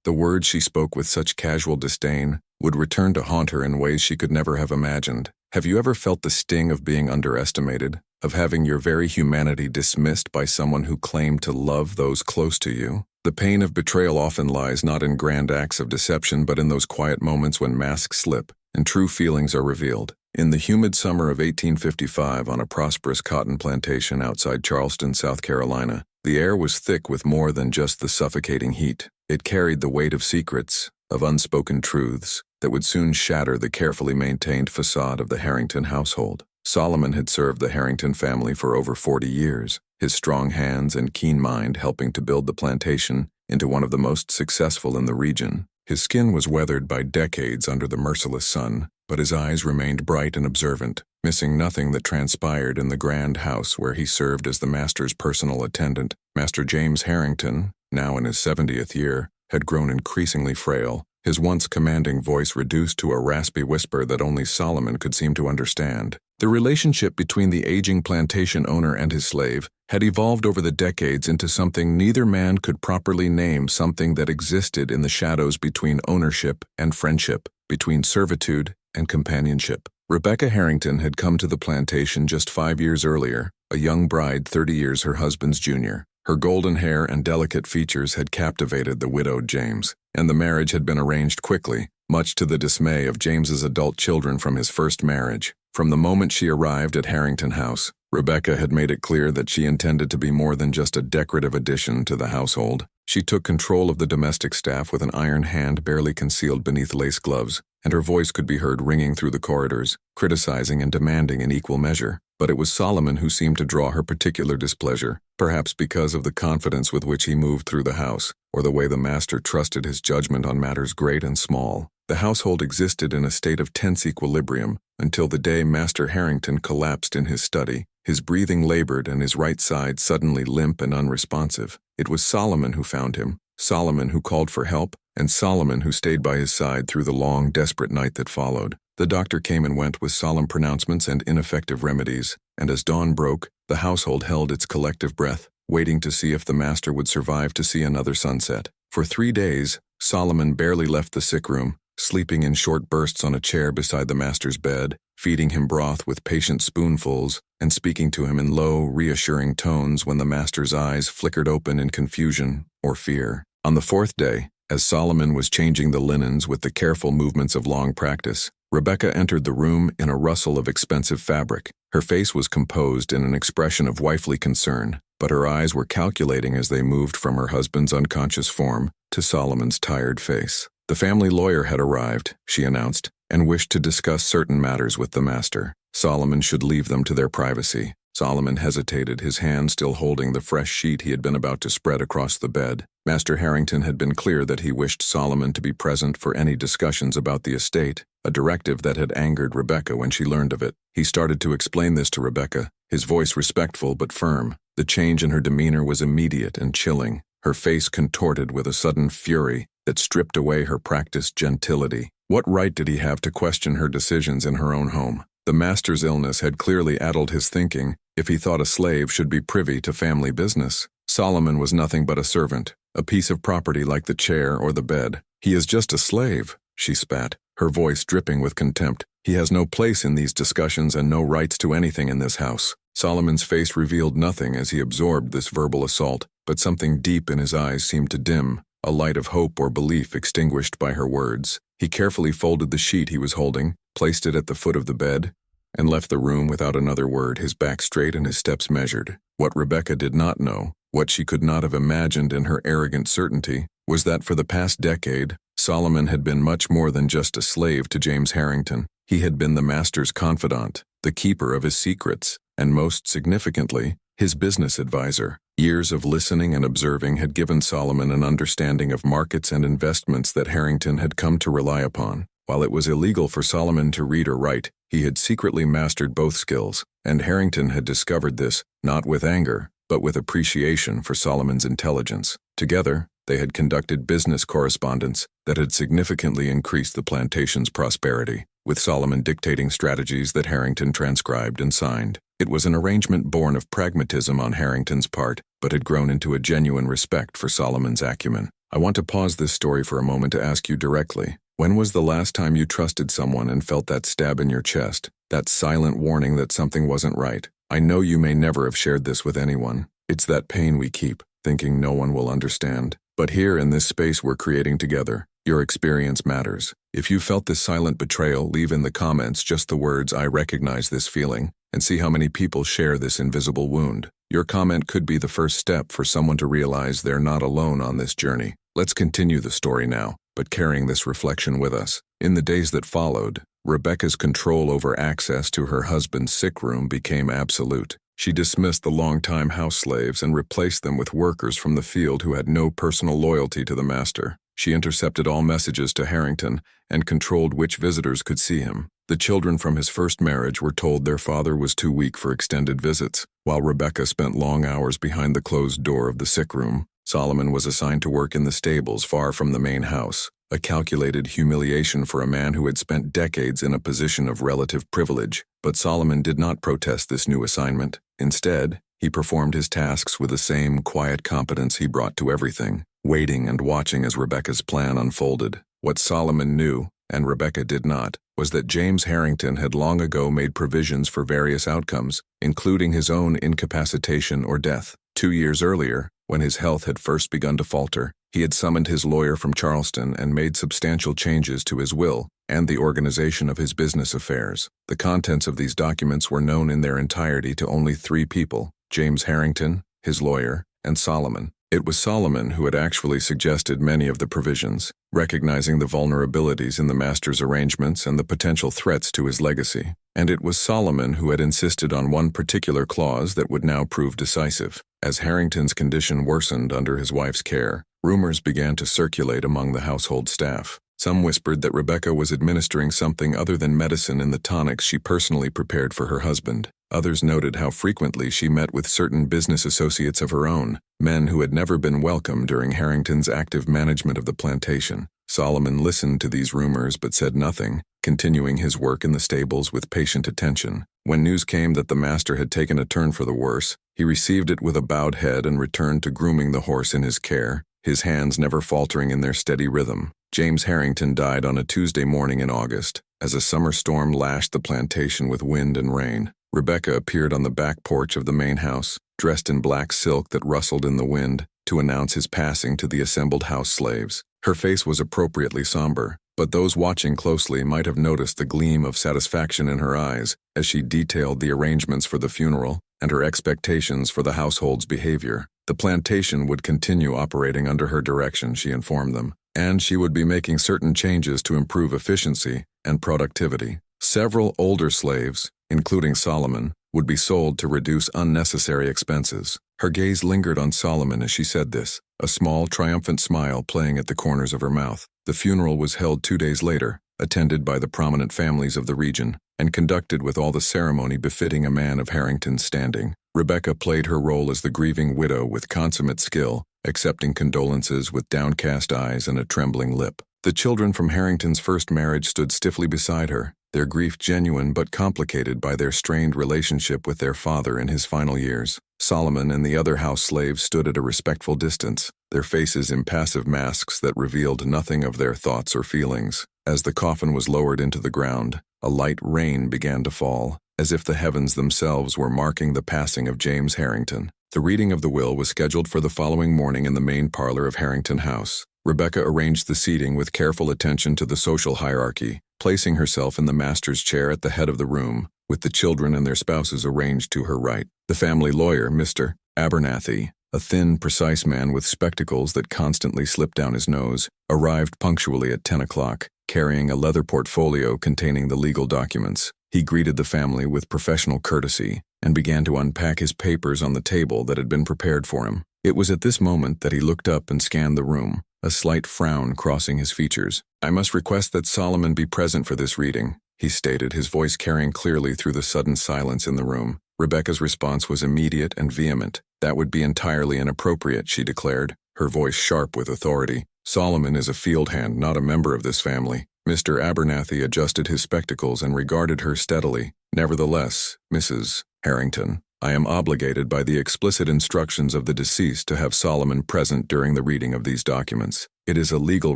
The words she spoke with such casual disdain would return to haunt her in ways she could never have imagined. Have you ever felt the sting of being underestimated, of having your very humanity dismissed by someone who claimed to love those close to you? The pain of betrayal often lies not in grand acts of deception but in those quiet moments when masks slip and true feelings are revealed. In the humid summer of 1855, on a prosperous cotton plantation outside Charleston, South Carolina, the air was thick with more than just the suffocating heat. It carried the weight of secrets, of unspoken truths, that would soon shatter the carefully maintained facade of the Harrington household. Solomon had served the Harrington family for over 40 years, his strong hands and keen mind helping to build the plantation into one of the most successful in the region. His skin was weathered by decades under the merciless sun, but his eyes remained bright and observant, missing nothing that transpired in the grand house where he served as the master's personal attendant. Master James Harrington, now in his 70th year, had grown increasingly frail, his once commanding voice reduced to a raspy whisper that only Solomon could seem to understand. The relationship between the aging plantation owner and his slave had evolved over the decades into something neither man could properly name, something that existed in the shadows between ownership and friendship, between servitude and companionship. Rebecca Harrington had come to the plantation just 5 years earlier, a young bride 30 years her husband's junior. Her golden hair and delicate features had captivated the widowed James, and the marriage had been arranged quickly, much to the dismay of James's adult children from his first marriage. From the moment she arrived at Harrington House, Rebecca had made it clear that she intended to be more than just a decorative addition to the household. She took control of the domestic staff with an iron hand barely concealed beneath lace gloves, and her voice could be heard ringing through the corridors, criticizing and demanding in equal measure. But it was Solomon who seemed to draw her particular displeasure, perhaps because of the confidence with which he moved through the house, or the way the master trusted his judgment on matters great and small. The household existed in a state of tense equilibrium until the day Master Harrington collapsed in his study, his breathing labored and his right side suddenly limp and unresponsive. It was Solomon who found him, Solomon who called for help, and Solomon who stayed by his side through the long, desperate night that followed. The doctor came and went with solemn pronouncements and ineffective remedies, and as dawn broke, the household held its collective breath, waiting to see if the master would survive to see another sunset. For 3 days, Solomon barely left the sick room, sleeping in short bursts on a chair beside the master's bed, feeding him broth with patient spoonfuls, and speaking to him in low, reassuring tones when the master's eyes flickered open in confusion or fear. On the 4th day, as Solomon was changing the linens with the careful movements of long practice, Rebecca entered the room in a rustle of expensive fabric. Her face was composed in an expression of wifely concern, but her eyes were calculating as they moved from her husband's unconscious form to Solomon's tired face. The family lawyer had arrived, she announced, and wished to discuss certain matters with the master. Solomon should leave them to their privacy. Solomon hesitated, his hand still holding the fresh sheet he had been about to spread across the bed. Master Harrington had been clear that he wished Solomon to be present for any discussions about the estate, a directive that had angered Rebecca when she learned of it. He started to explain this to Rebecca, his voice respectful but firm. The change in her demeanor was immediate and chilling, her face contorted with a sudden fury that stripped away her practiced gentility. What right did he have to question her decisions in her own home? The master's illness had clearly addled his thinking if he thought a slave should be privy to family business. Solomon was nothing but a servant, a piece of property like the chair or the bed. He is just a slave, she spat, her voice dripping with contempt. He has no place in these discussions and no rights to anything in this house. Solomon's face revealed nothing as he absorbed this verbal assault, but something deep in his eyes seemed to dim, a light of hope or belief extinguished by her words. He carefully folded the sheet he was holding, placed it at the foot of the bed, and left the room without another word, his back straight and his steps measured. What Rebecca did not know, what she could not have imagined in her arrogant certainty, was that for the past decade, Solomon had been much more than just a slave to James Harrington. He had been the master's confidant, the keeper of his secrets, and most significantly, his business advisor. Years of listening and observing had given Solomon an understanding of markets and investments that Harrington had come to rely upon. While it was illegal for Solomon to read or write, he had secretly mastered both skills, and Harrington had discovered this, not with anger, but with appreciation for Solomon's intelligence. Together, they had conducted business correspondence that had significantly increased the plantation's prosperity, with Solomon dictating strategies that Harrington transcribed and signed. It was an arrangement born of pragmatism on Harrington's part, but had grown into a genuine respect for Solomon's acumen. I want to pause this story for a moment to ask you directly. When was the last time you trusted someone and felt that stab in your chest, that silent warning that something wasn't right? I know you may never have shared this with anyone. It's that pain we keep, thinking no one will understand. But here in this space we're creating together, your experience matters. If you felt this silent betrayal, leave in the comments just the words "I recognize this feeling," and see how many people share this invisible wound. Your comment could be the first step for someone to realize they're not alone on this journey. Let's continue the story now, but carrying this reflection with us. In the days that followed, Rebecca's control over access to her husband's sick room became absolute. She dismissed the longtime house slaves and replaced them with workers from the field who had no personal loyalty to the master. She intercepted all messages to Harrington and controlled which visitors could see him. The children from his first marriage were told their father was too weak for extended visits, while Rebecca spent long hours behind the closed door of the sick room. Solomon was assigned to work in the stables far from the main house, a calculated humiliation for a man who had spent decades in a position of relative privilege. But Solomon did not protest this new assignment. Instead, he performed his tasks with the same quiet competence he brought to everything, waiting and watching as Rebecca's plan unfolded. What Solomon knew, and Rebecca did not, was that James Harrington had long ago made provisions for various outcomes, including his own incapacitation or death. 2 years earlier, when his health had first begun to falter, he had summoned his lawyer from Charleston and made substantial changes to his will and the organization of his business affairs. The contents of these documents were known in their entirety to only 3 people: James Harrington, his lawyer, and Solomon. It was Solomon who had actually suggested many of the provisions, recognizing the vulnerabilities in the master's arrangements and the potential threats to his legacy. And it was Solomon who had insisted on one particular clause that would now prove decisive. As Harrington's condition worsened under his wife's care, rumors began to circulate among the household staff. Some whispered that Rebecca was administering something other than medicine in the tonics she personally prepared for her husband. Others noted how frequently she met with certain business associates of her own, men who had never been welcome during Harrington's active management of the plantation. Solomon listened to these rumors but said nothing, continuing his work in the stables with patient attention. When news came that the master had taken a turn for the worse, he received it with a bowed head and returned to grooming the horse in his care, his hands never faltering in their steady rhythm. James Harrington died on a Tuesday morning in August, as a summer storm lashed the plantation with wind and rain. Rebecca appeared on the back porch of the main house, dressed in black silk that rustled in the wind, to announce his passing to the assembled house slaves. Her face was appropriately somber, but those watching closely might have noticed the gleam of satisfaction in her eyes as she detailed the arrangements for the funeral and her expectations for the household's behavior. The plantation would continue operating under her direction, she informed them, and she would be making certain changes to improve efficiency and productivity. Several older slaves, including Solomon, would be sold to reduce unnecessary expenses. Her gaze lingered on Solomon as she said this, a small, triumphant smile playing at the corners of her mouth. The funeral was held 2 days later, attended by the prominent families of the region, and conducted with all the ceremony befitting a man of Harrington's standing. Rebecca played her role as the grieving widow with consummate skill, accepting condolences with downcast eyes and a trembling lip. The children from Harrington's first marriage stood stiffly beside her, their grief genuine but complicated by their strained relationship with their father in his final years. Solomon and the other house slaves stood at a respectful distance, their faces impassive masks that revealed nothing of their thoughts or feelings. As the coffin was lowered into the ground, a light rain began to fall, as if the heavens themselves were marking the passing of James Harrington. The reading of the will was scheduled for the following morning in the main parlor of Harrington House. Rebecca arranged the seating with careful attention to the social hierarchy, placing herself in the master's chair at the head of the room, with the children and their spouses arranged to her right. The family lawyer, Mr. Abernathy, a thin, precise man with spectacles that constantly slipped down his nose, arrived punctually at 10 o'clock, carrying a leather portfolio containing the legal documents. He greeted the family with professional courtesy and began to unpack his papers on the table that had been prepared for him. It was at this moment that he looked up and scanned the room, a slight frown crossing his features. "I must request that Solomon be present for this reading," he stated, his voice carrying clearly through the sudden silence in the room. Rebecca's response was immediate and vehement. "That would be entirely inappropriate," she declared, her voice sharp with authority. "Solomon is a field hand, not a member of this family." Mr. Abernathy adjusted his spectacles and regarded her steadily. "Nevertheless, Mrs. Harrington, I am obligated by the explicit instructions of the deceased to have Solomon present during the reading of these documents. It is a legal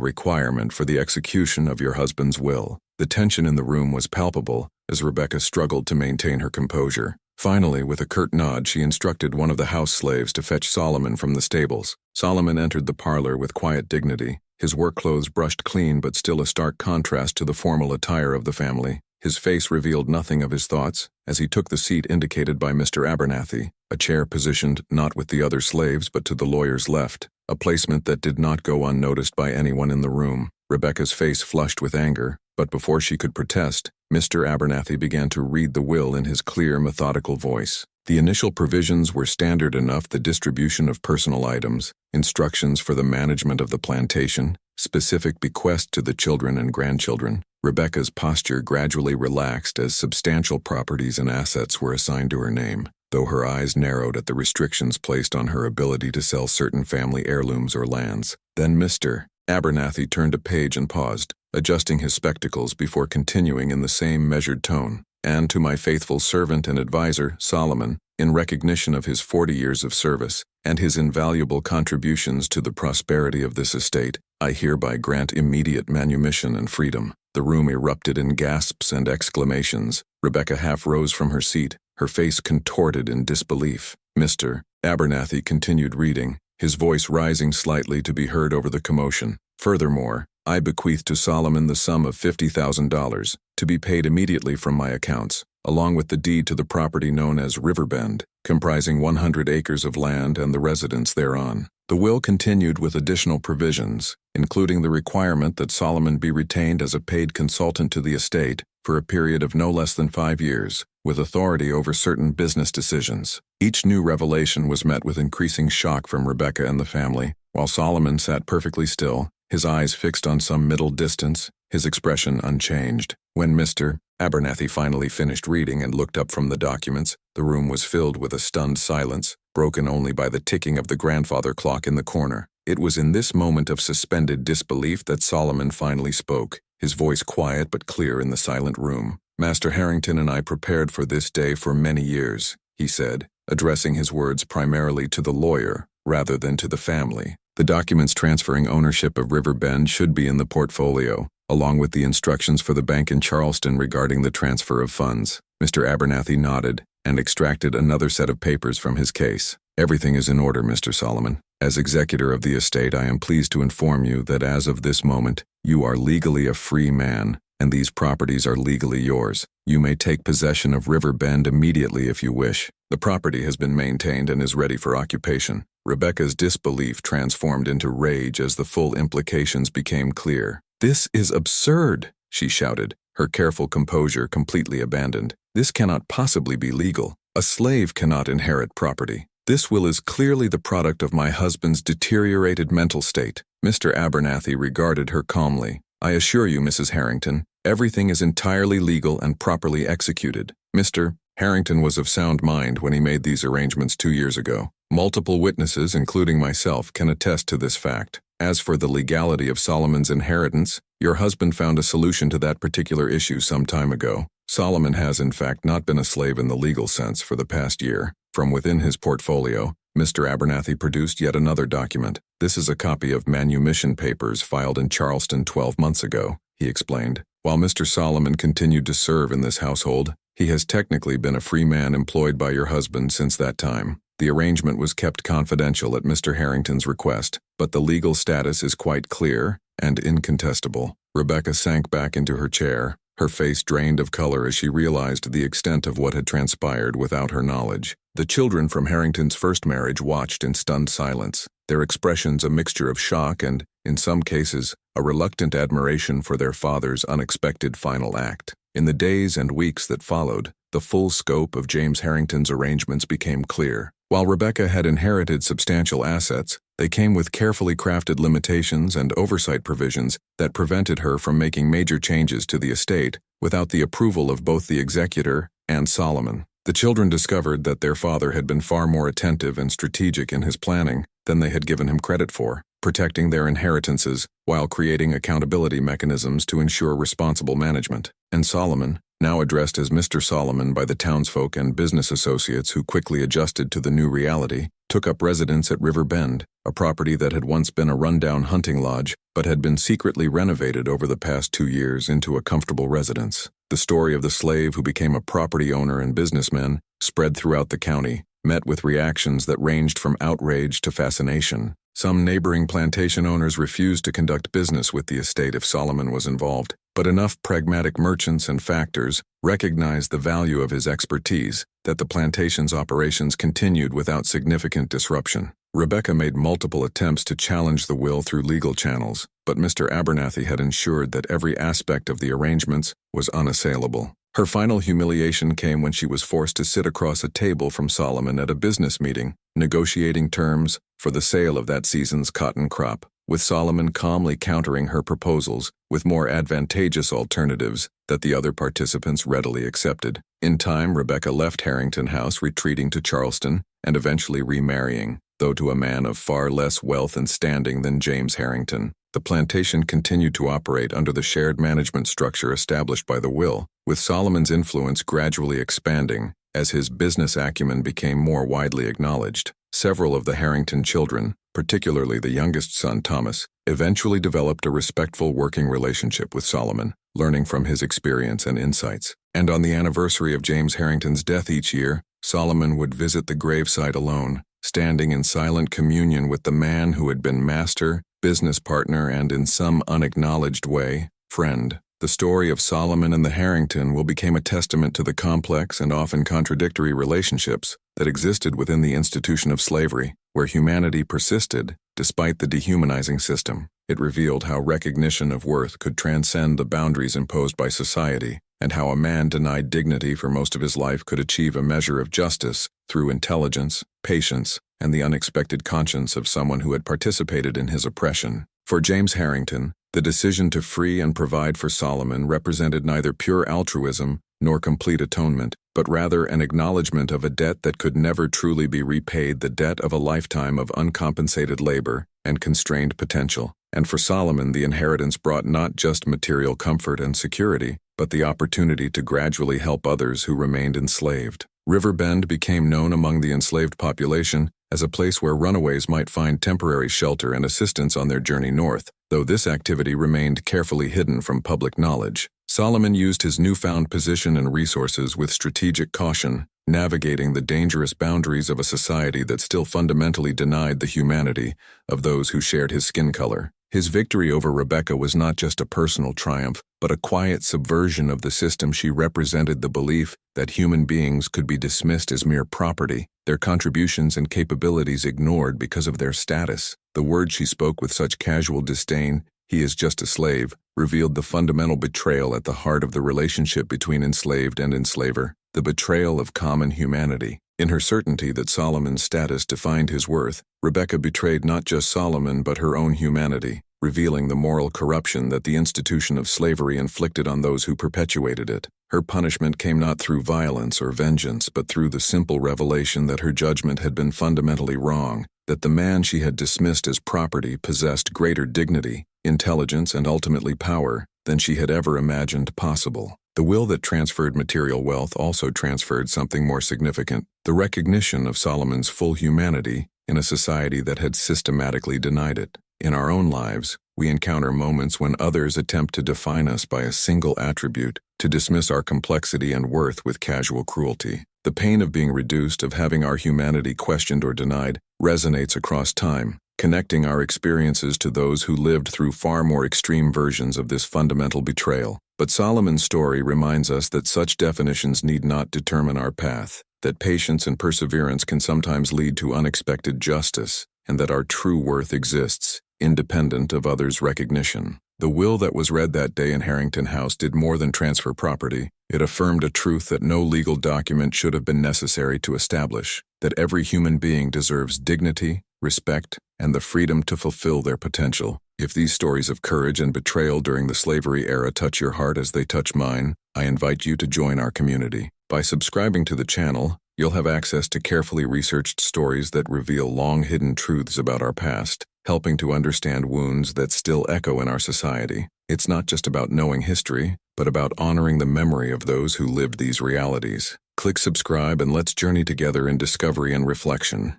requirement for the execution of your husband's will. The tension in the room was palpable as Rebecca struggled to maintain her composure. Finally, with a curt nod, she instructed one of the house slaves to fetch Solomon from the stables. Solomon entered the parlor with quiet dignity, his work clothes brushed clean but still a stark contrast to the formal attire of the family. His face revealed nothing of his thoughts as he took the seat indicated by Mr. Abernathy, a chair positioned not with the other slaves but to the lawyer's left, a placement that did not go unnoticed by anyone in the room. Rebecca's face flushed with anger, but before she could protest, Mr. Abernathy began to read the will in his clear, methodical voice. The initial provisions were standard enough: the distribution of personal items, instructions for the management of the plantation, specific bequest to the children and grandchildren. Rebecca's posture gradually relaxed as substantial properties and assets were assigned to her name, though her eyes narrowed at the restrictions placed on her ability to sell certain family heirlooms or lands. Then Mr. Abernathy turned a page and paused, adjusting his spectacles before continuing in the same measured tone. And to my faithful servant and advisor, Solomon, in recognition of his 40 years of service and his invaluable contributions to the prosperity of this estate, I hereby grant immediate manumission and freedom. The room erupted in gasps and exclamations. Rebecca half rose from her seat, her face contorted in disbelief. Mr. Abernathy continued reading, his voice rising slightly to be heard over the commotion. Furthermore, I bequeath to Solomon the sum of $50,000 to be paid immediately from my accounts, along with the deed to the property known as Riverbend, comprising 100 acres of land and the residence thereon. The will continued with additional provisions, including the requirement that Solomon be retained as a paid consultant to the estate for a period of no less than 5 years, with authority over certain business decisions. Each new revelation was met with increasing shock from Rebecca and the family, while Solomon sat perfectly still, his eyes fixed on some middle distance, his expression unchanged. When Mr. Abernathy finally finished reading and looked up from the documents, the room was filled with a stunned silence, broken only by the ticking of the grandfather clock in the corner. It was in this moment of suspended disbelief that Solomon finally spoke, his voice quiet but clear in the silent room. Master Harrington and I prepared for this day for many years, he said, addressing his words primarily to the lawyer rather than to the family. The documents transferring ownership of Riverbend should be in the portfolio, along with the instructions for the bank in Charleston regarding the transfer of funds. Mr. Abernathy nodded and extracted another set of papers from his case. Everything is in order, Mr. Solomon. As executor of the estate, I am pleased to inform you that as of this moment, you are legally a free man, and these properties are legally yours. You may take possession of Riverbend immediately if you wish. The property has been maintained and is ready for occupation. Rebecca's disbelief transformed into rage as the full implications became clear. "This is absurd," she shouted, her careful composure completely abandoned. "This cannot possibly be legal. A slave cannot inherit property. This will is clearly the product of my husband's deteriorated mental state." Mr. Abernathy regarded her calmly. "I assure you, Mrs. Harrington, everything is entirely legal and properly executed. Mr. Harrington was of sound mind when he made these arrangements 2 years ago. Multiple witnesses, including myself, can attest to this fact. As for the legality of Solomon's inheritance, your husband found a solution to that particular issue some time ago. Solomon has, in fact, not been a slave in the legal sense for the past year." From within his portfolio, Mr. Abernathy produced yet another document. "This is a copy of manumission papers filed in Charleston 12 months ago, he explained. "While Mr. Solomon continued to serve in this household, he has technically been a free man employed by your husband since that time. The arrangement was kept confidential at Mr. Harrington's request, but the legal status is quite clear and incontestable." Rebecca sank back into her chair, her face drained of color as she realized the extent of what had transpired without her knowledge. The children from Harrington's first marriage watched in stunned silence, their expressions a mixture of shock and, in some cases, a reluctant admiration for their father's unexpected final act. In the days and weeks that followed, the full scope of James Harrington's arrangements became clear. While Rebecca had inherited substantial assets, they came with carefully crafted limitations and oversight provisions that prevented her from making major changes to the estate without the approval of both the executor and Solomon. The children discovered that their father had been far more attentive and strategic in his planning than they had given him credit for, protecting their inheritances while creating accountability mechanisms to ensure responsible management. And Solomon, now addressed as Mr. Solomon by the townsfolk and business associates who quickly adjusted to the new reality, took up residence at River Bend, a property that had once been a rundown hunting lodge but had been secretly renovated over the past 2 years into a comfortable residence. The story of the slave who became a property owner and businessman spread throughout the county, met with reactions that ranged from outrage to fascination. Some neighboring plantation owners refused to conduct business with the estate if Solomon was involved, but enough pragmatic merchants and factors recognized the value of his expertise that the plantation's operations continued without significant disruption. Rebecca made multiple attempts to challenge the will through legal channels, but Mr. Abernathy had ensured that every aspect of the arrangements was unassailable. Her final humiliation came when she was forced to sit across a table from Solomon at a business meeting, negotiating terms for the sale of that season's cotton crop, with Solomon calmly countering her proposals with more advantageous alternatives that the other participants readily accepted. In time, Rebecca left Harrington House, retreating to Charleston and eventually remarrying, though to a man of far less wealth and standing than James Harrington. The plantation continued to operate under the shared management structure established by the will, with Solomon's influence gradually expanding as his business acumen became more widely acknowledged. Several of the Harrington children, particularly the youngest son Thomas, eventually developed a respectful working relationship with Solomon, learning from his experience and insights. And on the anniversary of James Harrington's death each year, Solomon would visit the gravesite alone, standing in silent communion with the man who had been master, business partner, and in some unacknowledged way, friend. The story of Solomon and the Harrington will become a testament to the complex and often contradictory relationships that existed within the institution of slavery, where humanity persisted despite the dehumanizing system. It revealed how recognition of worth could transcend the boundaries imposed by society, and how a man denied dignity for most of his life could achieve a measure of justice through intelligence, patience, and the unexpected conscience of someone who had participated in his oppression. For James Harrington, the decision to free and provide for Solomon represented neither pure altruism nor complete atonement, but rather an acknowledgement of a debt that could never truly be repaid, the debt of a lifetime of uncompensated labor and constrained potential. And for Solomon, the inheritance brought not just material comfort and security, but the opportunity to gradually help others who remained enslaved. River Bend became known among the enslaved population as a place where runaways might find temporary shelter and assistance on their journey north, though this activity remained carefully hidden from public knowledge. Solomon used his newfound position and resources with strategic caution, navigating the dangerous boundaries of a society that still fundamentally denied the humanity of those who shared his skin color. His victory over Rebecca was not just a personal triumph, but a quiet subversion of the system. She represented the belief that human beings could be dismissed as mere property, their contributions and capabilities ignored because of their status. The words she spoke with such casual disdain, "He is just a slave," revealed the fundamental betrayal at the heart of the relationship between enslaved and enslaver, the betrayal of common humanity. In her certainty that Solomon's status defined his worth, Rebecca betrayed not just Solomon but her own humanity, revealing the moral corruption that the institution of slavery inflicted on those who perpetuated it. Her punishment came not through violence or vengeance, but through the simple revelation that her judgment had been fundamentally wrong, that the man she had dismissed as property possessed greater dignity, intelligence, and ultimately power than she had ever imagined possible. The will that transferred material wealth also transferred something more significant, the recognition of Solomon's full humanity in a society that had systematically denied it. In our own lives, we encounter moments when others attempt to define us by a single attribute, to dismiss our complexity and worth with casual cruelty. The pain of being reduced, of having our humanity questioned or denied, resonates across time, connecting our experiences to those who lived through far more extreme versions of this fundamental betrayal. But Solomon's story reminds us that such definitions need not determine our path, that patience and perseverance can sometimes lead to unexpected justice, and that our true worth exists, independent of others' recognition. The will that was read that day in Harrington House did more than transfer property. It affirmed a truth that no legal document should have been necessary to establish, that every human being deserves dignity, respect, and the freedom to fulfill their potential. If these stories of courage and betrayal during the slavery era touch your heart as they touch mine, I invite you to join our community. By subscribing to the channel, you'll have access to carefully researched stories that reveal long-hidden truths about our past, helping to understand wounds that still echo in our society. It's not just about knowing history, but about honoring the memory of those who lived these realities. Click subscribe and let's journey together in discovery and reflection.